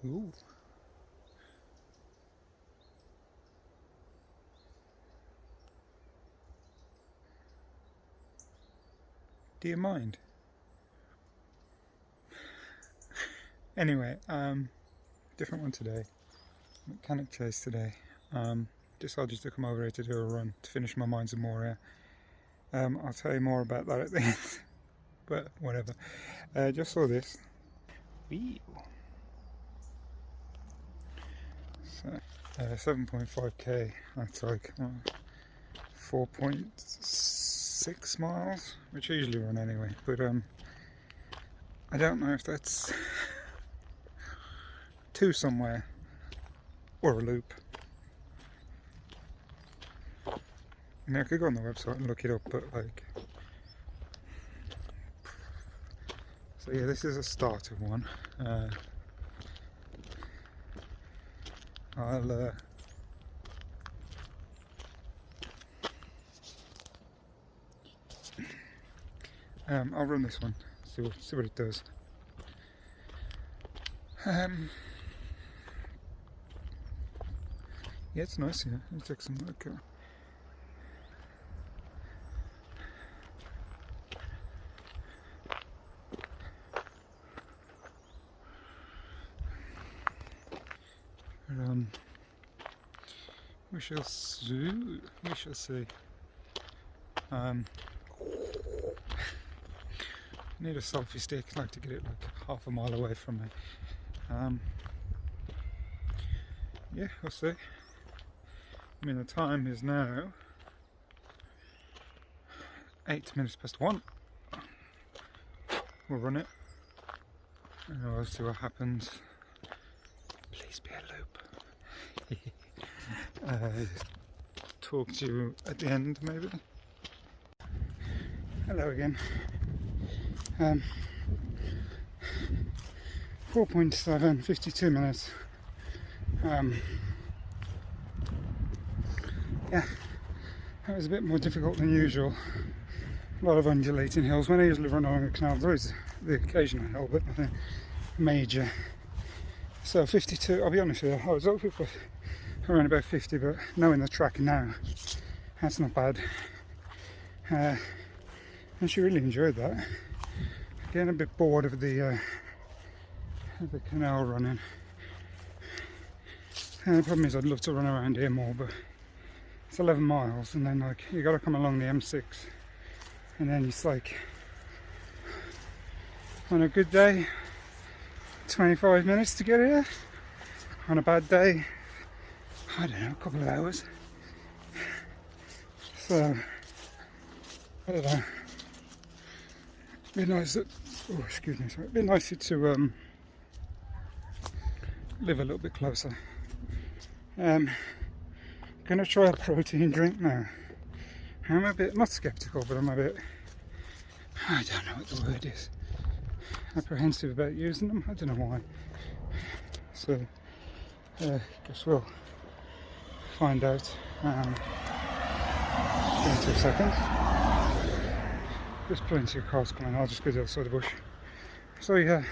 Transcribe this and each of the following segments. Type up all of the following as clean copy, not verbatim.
Ooh. Do you mind? Anyway, different one today. I'm at Cannock Chase today. Decided to come over here to do a run to finish my Mines of Moria. I'll tell you more about that at the end, but whatever. Just saw this. Wee. So, 7.5k. That's like 4.6 miles, which I usually run anyway. But I don't know if that's to somewhere or a loop. I mean, I could go on the website and look it up, but like, so yeah, this is a starter one. I'll run this one, see what it does. Yeah, it's nice here. Let's take some look. We shall see. We shall see. Need a selfie stick. I'd like to get it like half a mile away from me. Yeah, we'll see. I mean, the time is now 8 minutes past 1. We'll run it and we'll see what happens. Please be a loop. Talk to you at the end, maybe. Hello again. 4.7, 52 minutes. Yeah, that was a bit more difficult than usual. A lot of undulating hills. When I usually run along the canal, there is the occasional hill, but nothing major. So 52, I'll be honest with you, I was hoping for around about 50, but knowing the track now, that's not bad. And she really enjoyed that. Getting a bit bored of the canal running. And the problem is I'd love to run around here more, but it's 11 miles, and then like you got to come along the M6, and then it's like on a good day 25 minutes to get here. On a bad day, I don't know, a couple of hours. So I don't know. It'd be nice that, oh excuse me, sorry. It'd be nice to live a little bit closer. Gonna try a protein drink now. I'm a bit, not skeptical, but I'm a bit, I don't know what the word is, apprehensive about using them. I don't know why. So, guess we'll find out. Give me 2 seconds. There's plenty of cars coming. I'll just go to the other side of the bush. So yeah,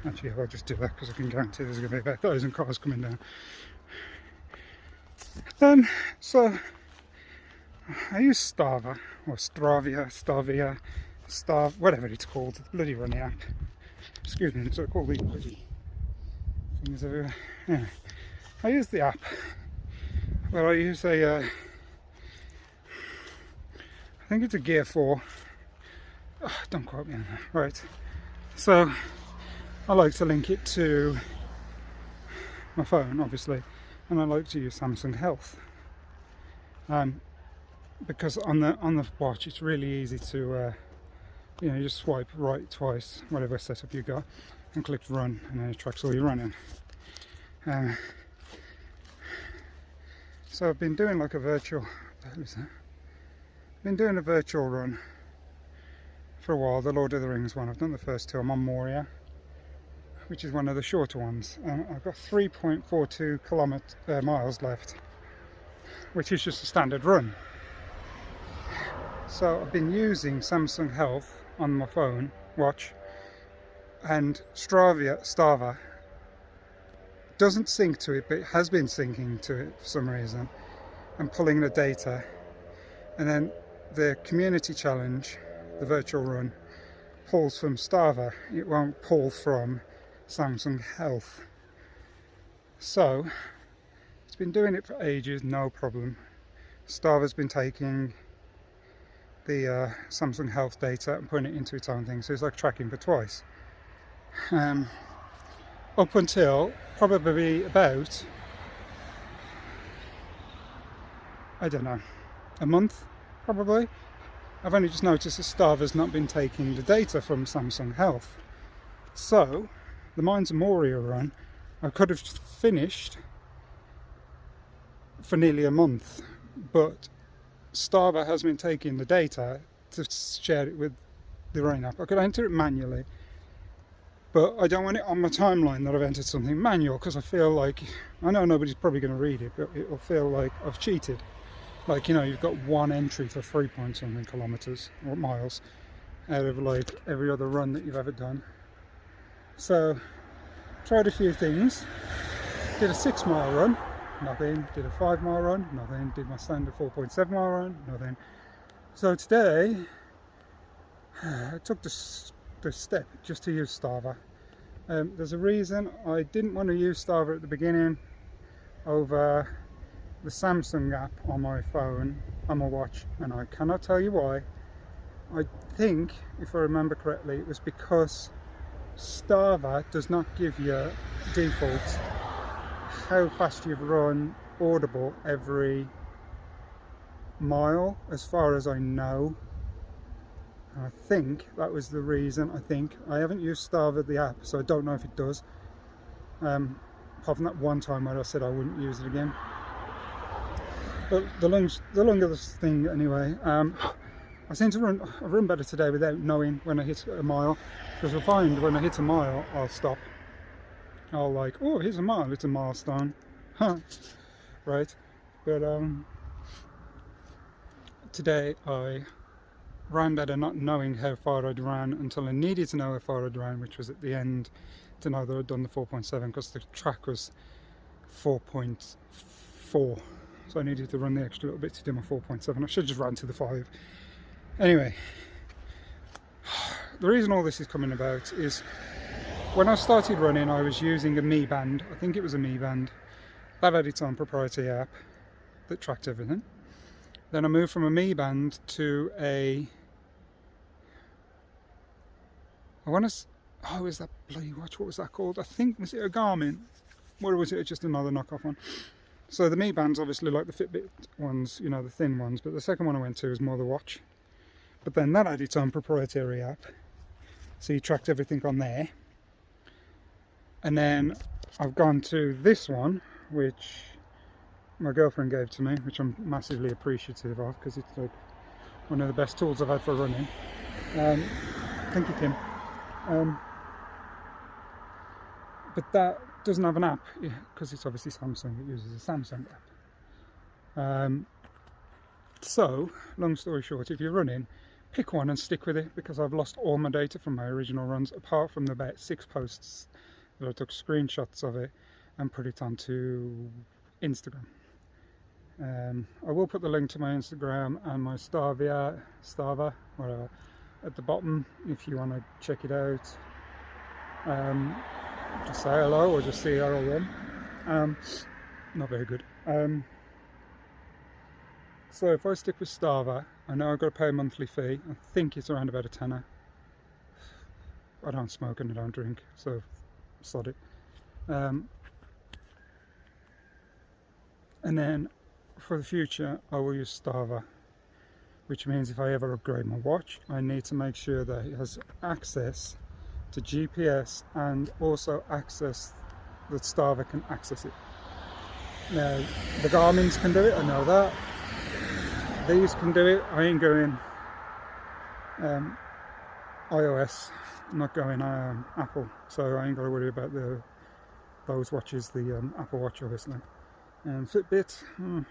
actually I'll just do that because I can guarantee there's going to be about 1,000 cars coming down. So I use Strava or Stavia, whatever it's called, the bloody running app. Excuse me, it's like all these bloody things everywhere. Anyway, I use the app. Well, I use a, I think it's a Gear 4. Oh, don't quote me on that. Right. So I like to link it to my phone, obviously, and I like to use Samsung Health. Because on the watch it's really easy to you know, you just swipe right twice, whatever setup you got, and click run, and then it tracks all your running. So I've been doing like a virtual, what the hell is that? Been doing a virtual run for a while, the Lord of the Rings one. I've done the first 2. I'm on Moria, which is one of the shorter ones. I've got 3.42 miles left, which is just a standard run. So I've been using Samsung Health on my phone watch and Strava doesn't sync to it, but it has been syncing to it for some reason, and pulling the data. And then the community challenge, the virtual run, pulls from Strava. It won't pull from Samsung Health. So it's been doing it for ages, no problem. Strava's been taking the Samsung Health data and putting it into its own thing, so it's like tracking for twice. Up until probably about, I don't know, a month probably, I've only just noticed that Strava's not been taking the data from Samsung Health. So the Mines of Moria run I could have finished for nearly a month, but Strava has been taking the data to share it with the running app. I could enter it manually, but I don't want it on my timeline that I've entered something manual, because I feel like, I know nobody's probably going to read it, but it'll feel like I've cheated. Like, you know, you've got one entry for 3 point something kilometers or miles out of like every other run that you've ever done. So tried a few things. Did a 6 mile run, nothing. Did a 5 mile run, nothing. Did my standard 4.7 mile run, nothing. So today I took the step just to use Strava. There's a reason I didn't want to use Strava at the beginning over the Samsung app on my phone, on my watch, and I cannot tell you why. I think, if I remember correctly, it was because Strava does not give you default how fast you've run audible every mile, as far as I know. I think that was the reason. I haven't used Strava the app, so I don't know if it does, apart from that one time where I said I wouldn't use it again. But the longer thing anyway, I seem to run better today without knowing when I hit a mile, because I find when I hit a mile I'll stop. I'll like, oh, here's a mile, it's a milestone. Right. But today I ran better not knowing how far I'd ran until I needed to know how far I'd ran, which was at the end, to know that I'd done the 4.7, because the track was 4.4, so I needed to run the extra little bit to do my 4.7. I should just run to the 5. Anyway, the reason all this is coming about is when I started running I was using a Mi Band. I think it was a Mi Band that had its own proprietary app that tracked everything. Then I moved from a Mi Band to a, is that bloody watch, what was that called? I think, was it a Garmin? Or was it just another knockoff one? So the Mi Band's obviously like the Fitbit ones, you know, the thin ones, but the second one I went to was more the watch. But then that had its own proprietary app, so you tracked everything on there. And then I've gone to this one, which my girlfriend gave to me, which I'm massively appreciative of, because it's like one of the best tools I've had for running. Thank you, Kim. But that doesn't have an app, because it's obviously Samsung. It uses a Samsung app. So, long story short, if you're running, pick one and stick with it, because I've lost all my data from my original runs, apart from the about 6 posts that I took screenshots of it and put it onto Instagram. I will put the link to my Instagram and my Strava, whatever, at the bottom if you want to check it out. Just say hello or just see how I run. Not very good. So if I stick with Strava, I know I've got to pay a monthly fee. I think it's around about a tenner. I don't smoke and I don't drink, so sod it. And then for the future I will use Strava, which means if I ever upgrade my watch I need to make sure that it has access to GPS and also access that Strava can access it. Now the Garmin's can do it, I know that. These can do it. I ain't going iOS, I'm not going Apple, so I ain't got to worry about those watches, the Apple Watch obviously. And Fitbit, I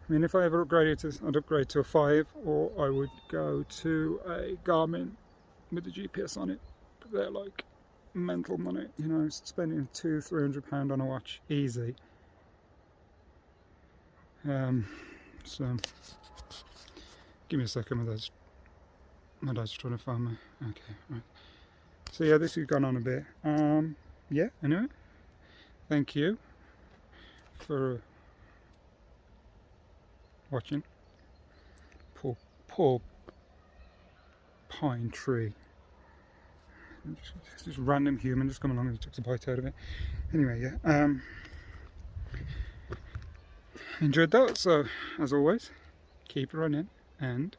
mean, if I ever upgraded to, I'd upgrade to a 5, or I would go to a Garmin with the GPS on it. They're like mental money, you know, spending £200-300 on a watch, easy. So give me a second, my dad's trying to find me. Okay, right. So yeah, this has gone on a bit. Yeah, anyway, thank you for watching. Poor pine tree. Just random human just come along and took a bite out of it. Anyway, yeah. Enjoyed that. So as always, keep running and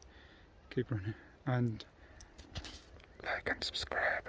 like and subscribe.